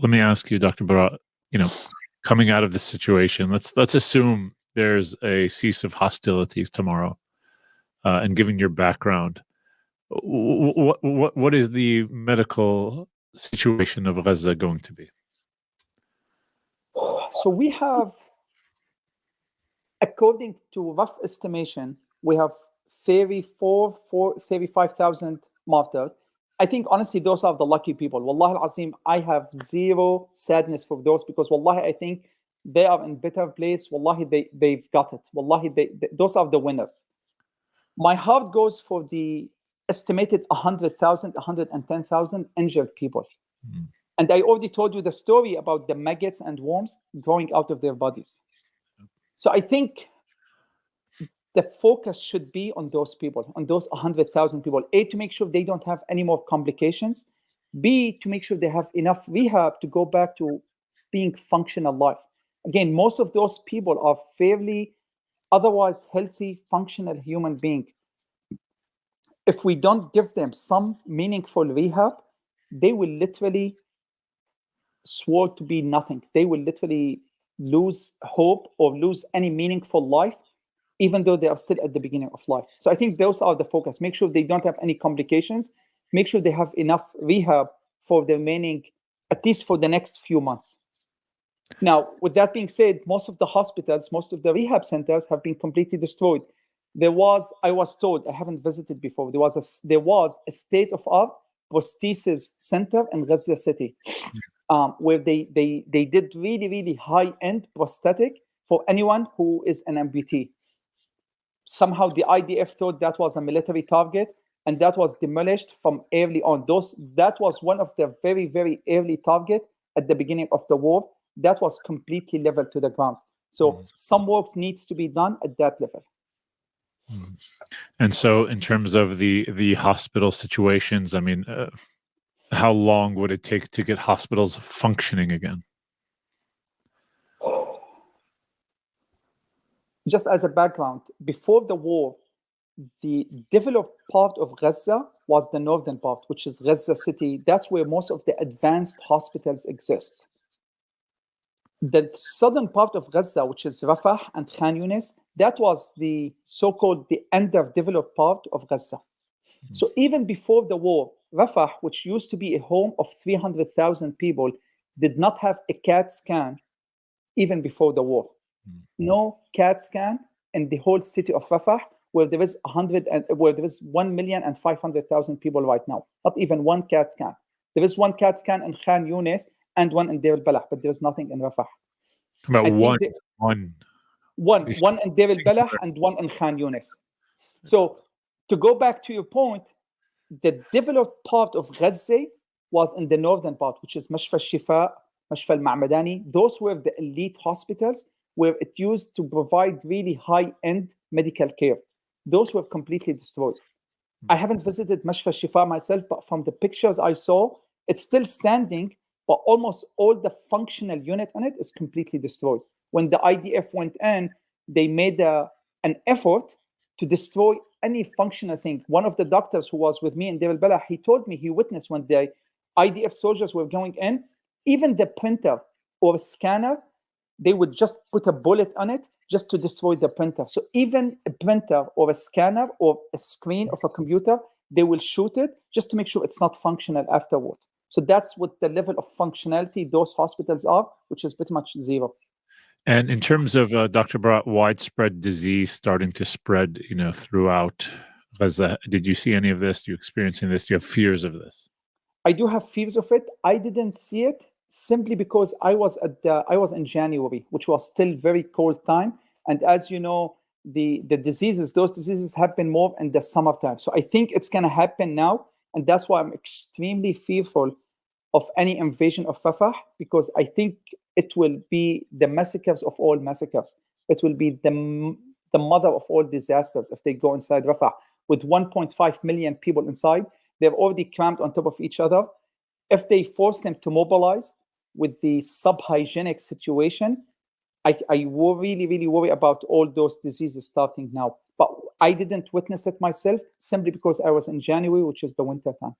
Let me ask you, Dr. Bara, coming out of this situation, let's assume there's a cease of hostilities tomorrow, and given your background, what is the medical situation of Gaza going to be? So we have, according to rough estimation, we have 35,000 martyrs. I think, honestly, those are the lucky people. Wallahi al-Azim, I have zero sadness for those, because wallahi, I think they are in better place. Wallahi, they've got it. Wallahi, those are the winners. My heart goes for the estimated 100,000, 110,000 injured people. Mm. And I already told you the story about the maggots and worms growing out of their bodies. So I think the focus should be on those people, on those 100,000 people. A, to make sure they don't have any more complications. B, to make sure they have enough rehab to go back to being functional life. Again, most of those people are fairly otherwise healthy, functional human beings. If we don't give them some meaningful rehab, they will literally swear to be nothing. They will literally lose hope or lose any meaningful life, even though they are still at the beginning of life. So I think those are the focus. Make sure they don't have any complications. Make sure they have enough rehab for the remaining, at least for the next few months. Now, with that being said, most of the hospitals, most of the rehab centers have been completely destroyed. I was told, I haven't visited before, there was a state-of-art prosthesis center in Gaza City, where they did really, really high-end prosthetic for anyone who is an amputee. Somehow the IDF thought that was a military target, and that was demolished from early on. That was one of the very, very early target at the beginning of the war. That was completely leveled to the ground. So some work needs to be done at that level. And so in terms of the hospital situations, I mean, how long would it take to get hospitals functioning again? Just as a background, before the war, the developed part of Gaza was the northern part, which is Gaza City. That's where most of the advanced hospitals exist. The southern part of Gaza, which is Rafah and Khan Yunis, that was the so-called the underdeveloped part of Gaza. So even before the war, Rafah, which used to be a home of 300,000 people, did not have a CAT scan even before the war. No CAT scan in the whole city of Rafah, where there is 1,500,000 people right now. Not even one CAT scan. There is one CAT scan in Khan Yunis and one in Deir al-Balah, but there is nothing in Rafah. About one in Deir al-Balah and one in Khan Yunis. So to go back to your point, the developed part of Gaza was in the northern part, which is Mashfa al-Shifa, Mashfa al-Ma'madani. Those were the elite hospitals where it used to provide really high-end medical care. Those were completely destroyed. I haven't visited Mashfa al-Shifa myself, but from the pictures I saw, it's still standing, but almost all the functional unit on it is completely destroyed. When the IDF went in, they made an effort to destroy any functional thing. One of the doctors who was with me in Deir al-Balah, he told me he witnessed when the IDF soldiers were going in, even the printer or scanner, they would just put a bullet on it just to destroy the printer. So even a printer or a scanner or a screen of a computer, they will shoot it just to make sure it's not functional afterward. So that's what the level of functionality those hospitals are, which is pretty much zero. And in terms of Dr. Bara, widespread disease starting to spread, throughout Gaza, did you see any of this? Do you experiencing this? Do you have fears of this? I do have fears of it. I didn't see it simply because I was in January, which was still very cold time. And as you know, those diseases happen more in the summertime. So I think it's going to happen now. And that's why I'm extremely fearful of any invasion of Rafah, because I think it will be the massacres of all massacres. It will be the mother of all disasters if they go inside Rafah. With 1.5 million people inside, they're already crammed on top of each other. If they force them to mobilize with the sub-hygienic situation, I really, really worry about all those diseases starting now. But I didn't witness it myself simply because I was in January, which is the winter time.